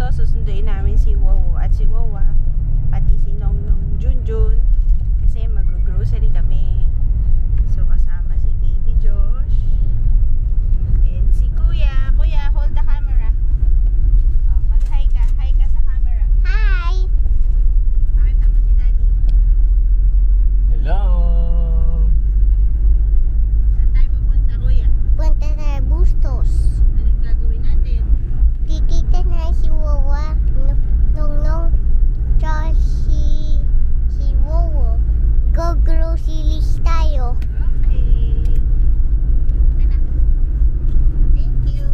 to, susunduin namin si Wowo at si Wowa, pati si Nongnong Junjun, kasi mag-grocery kami. So kasama si Baby Josh and si Kuya. Kuya, hold the camera. Oh, mag-hi ka. Hi ka sa camera. Hi! Pakita mo si Daddy. Hello! Saan tayo pupunta, Kuya? Punta na Bustos. Anong gagawin natin? Kikita na si Wawa, Nongnong, tsaka si Wowo. Go groceries tayo. Okay. Ano? Thank you.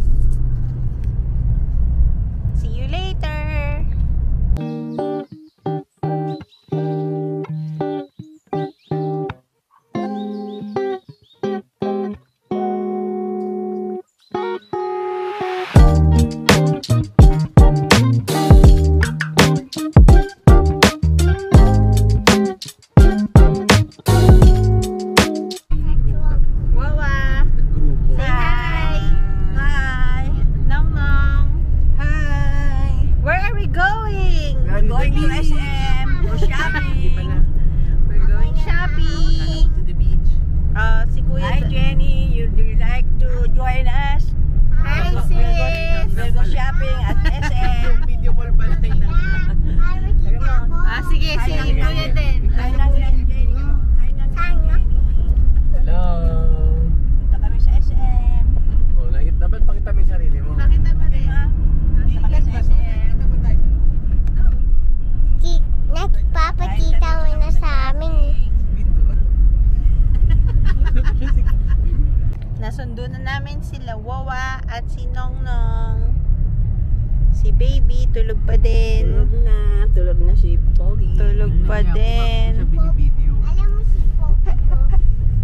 See you later. Wawa. Grupo. Say hi. Hi. Nongnong. Hi! Where are we going? We're going to SM for shopping. We're going shopping. To the beach. Si Kuya. Hi Jenny, would you like to join us? Hi, We'll sis. go shopping at SM. Video call pala tayo na. Sige, si Kuya din. Hi lang yan, Jenny. Hi lang yan, Jenny. Hello! Punta kami sa SM. Oh, dapat pakita mo yung sarili mo. Pakita mo rin. Punta kami sa SM. Nagpapakita mo na sa amin. Nasundo na namin sila Wawa at si Nongnong. Si Baby, tulog pa din. Tulog na si Pogi. Tulog pa din. Sa video. Alam mo si Popo.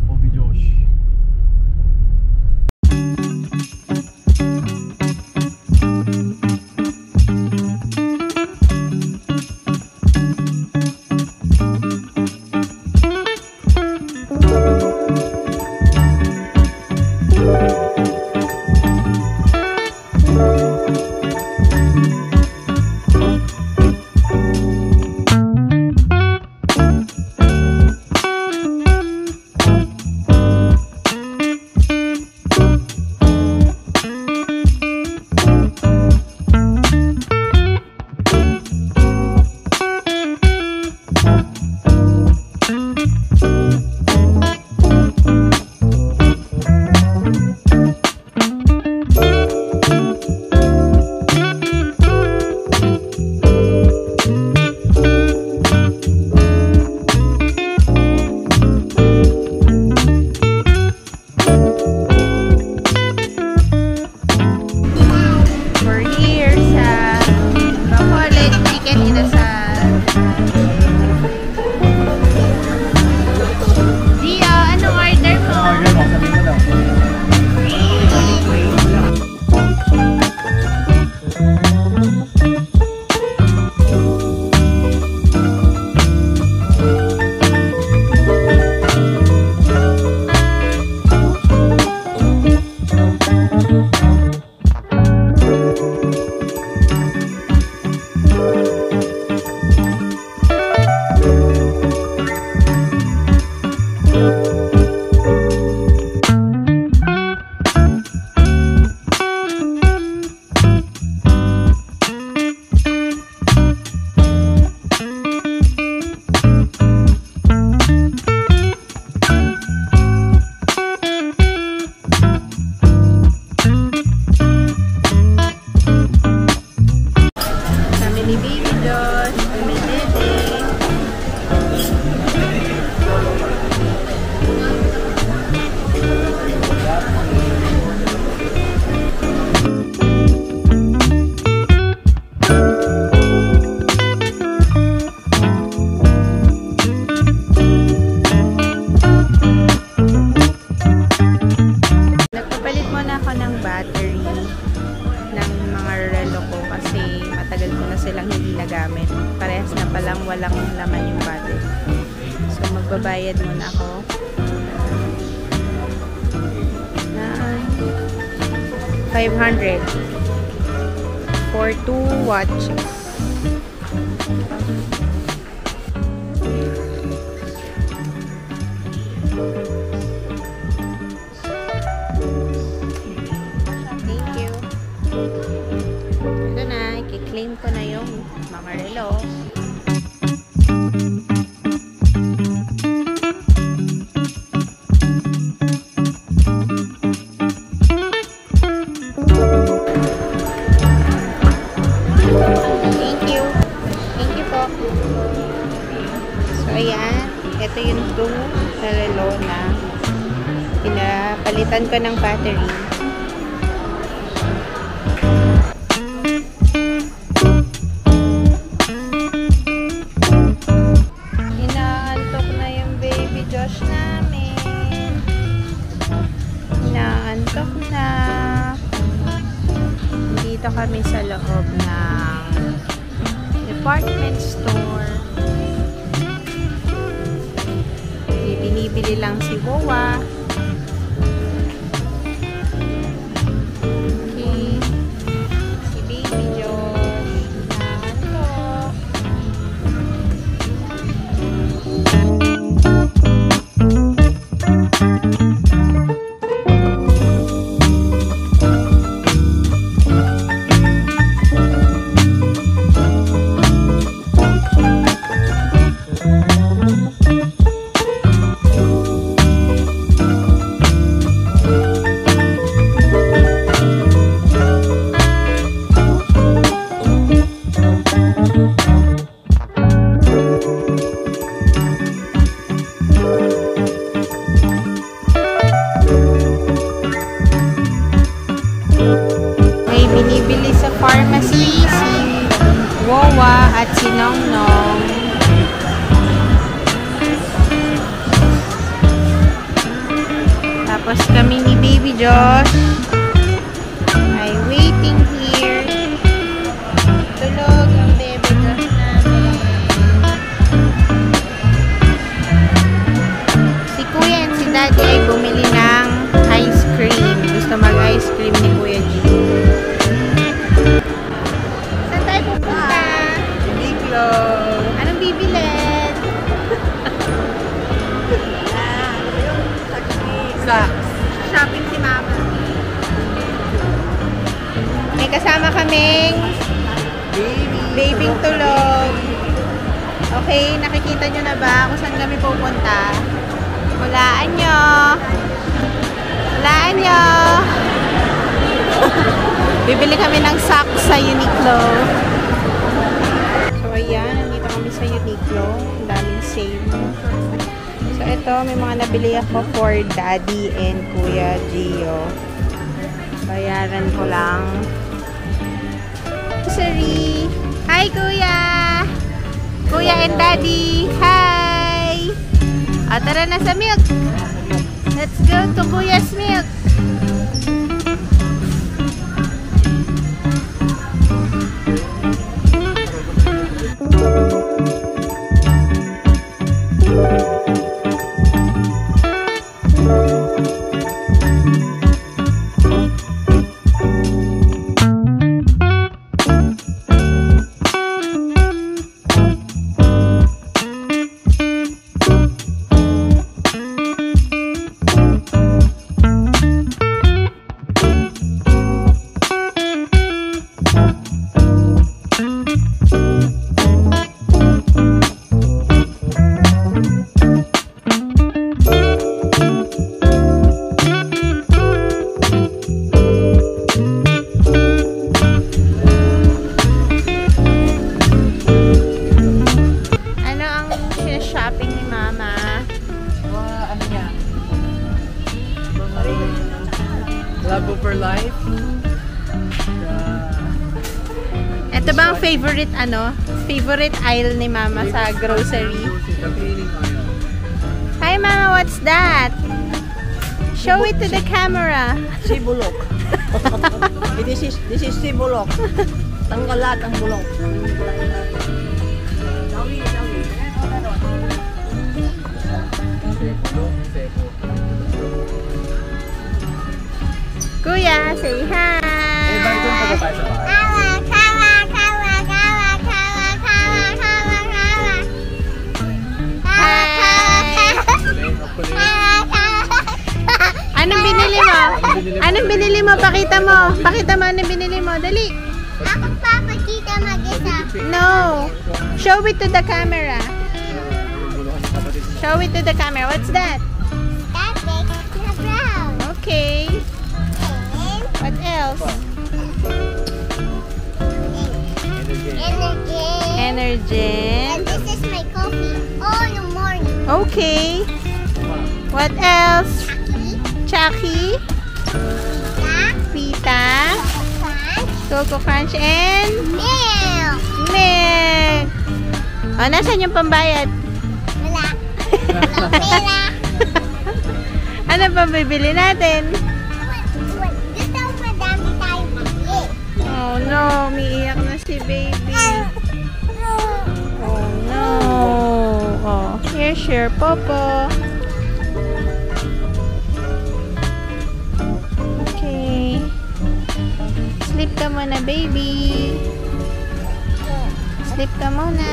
Bobby Josh. We're here sa Bacolod Chicken Inasal. Gio, anong order mo? Order mo, sabihin mo daw. Kami ni Baby Josh, kami Dede. Nagpapalit muna ako ng battery ng mga relo ko kasi matagal ko na silang hindi nagamit. Parehas na palang walang laman yung battery. So magbabayad muna ako. Na 500. for 2 watches. Thank you. Ito na, i-claim ko na yung mga relo. Thank you. Thank you po. So, ayan. Ito yung 2 na relo na pinapalitan ko ng battery. Inaantok na yung baby Josh namin. Inaantok na. Dito kami sa loob ng department store. Binibili lang si Wowa. Okay. Si Baby Josh. Naantok. May binibili sa pharmacy si Wowa at si Nongnong. Tapos kami ni Baby Josh ay waiting here. Tulog ang Baby Josh namin. Si Kuya and si Daddy ay bumili ng ice cream. Gusto mag-ice cream ni Kuya G. Saan tayo pupunta? Uniqlo. Anong bibilin? Sa Shopping si Mama. May kasama kaming babing tulog. Okay, nakikita nyo na ba kung saan kami pupunta? Hulaan nyo. Hulaan nyo. Bibili kami ng socks sa Uniqlo. So, ayan. Nandito kami sa Uniqlo. Ang daming sale. So, ito. May mga nabili ako for Daddy and Kuya Gio. Bayaran ko lang. Sorry. Hi, Kuya! Kuya and Daddy! Hi! Tara na sa milk! Let's go to Kuya's milk! Love for life. Ito ba ang favorite favorite aisle ni Mama sa grocery? Hi Mama, what's that? Show it to the camera. Sibulok. This is sibulok. Tanggal lahat ang bulok. Kuya, say hi! Awak, binili mo? Anong binili mo? Pakita mo. Pakita mo anong binili mo. Dali. Ako papakita mag-isa. No. Show it to the camera. Show it to the camera. What's that? That makes me brown. Okay. And What else? energy. Energen. And this is my coffee all the morning. Okay. What else? Chucky, Chucky. Pita. Crunch, Coco Crunch and milk. milk. Oh, nasan yung pambayad? Wala. Walang pera. Ano pa bibili natin? Gusto mo madami tayong bili. Oh no, umiiyak na si baby. Oh no. Oh, here's your popo. Okay. Sleep ka muna, baby. Sleep ka muna.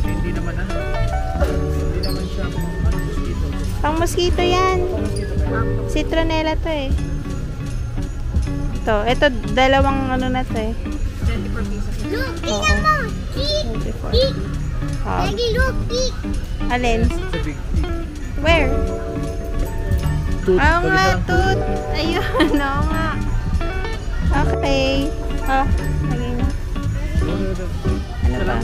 Hindi naman siya mosquito. Pang mosquito yan. Citronella to eh. Ito dalawang ano na to eh. Look, tingnan mo. Kick, kick. Oh. Lagi, look, kick. Alin? Sa big Where? tooth. Oo nga, tooth. Ayun, oo nga. Okay. Oh, naging ano ba?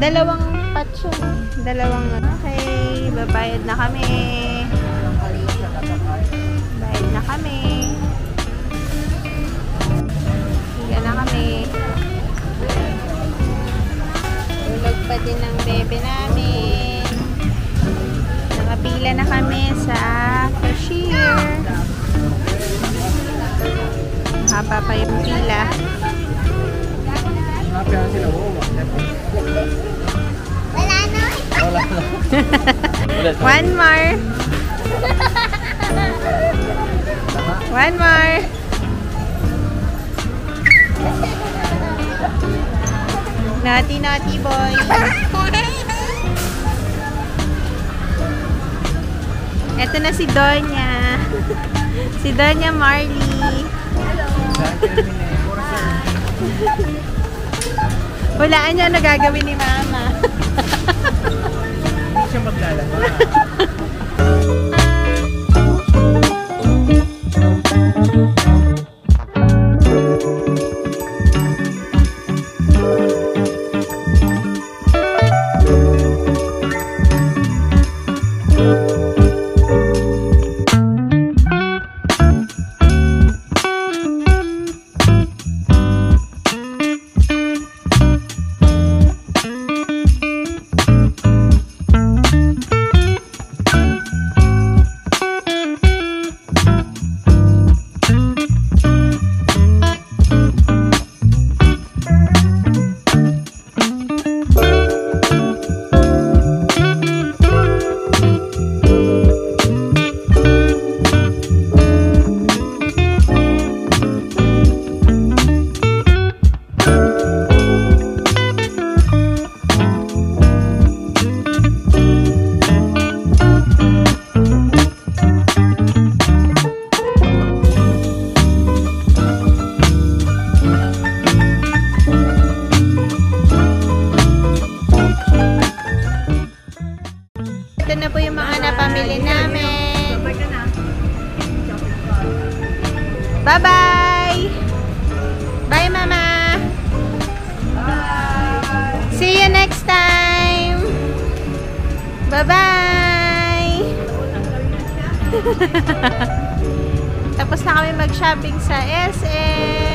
Dalawang patch yun. Dalawang okay. Babayad na kami. Bayad na kami. Higa na kami. Tulog pa din ang bebe namin. Nakapila na kami sa cashier. Haba pa yung pila. Happy na sila. Wala na. Wala na. One more. One more. Naughty, naughty boy. Ito na si Donya. Si Donya Marley. Walaan niya ano gagawin ni Mama. Hindi siya maglalaba. Ito na po yung mga napamili namin. Bye-bye! Bye, Mama! See you next time! Bye-bye! Tapos na kami mag-shopping sa SM.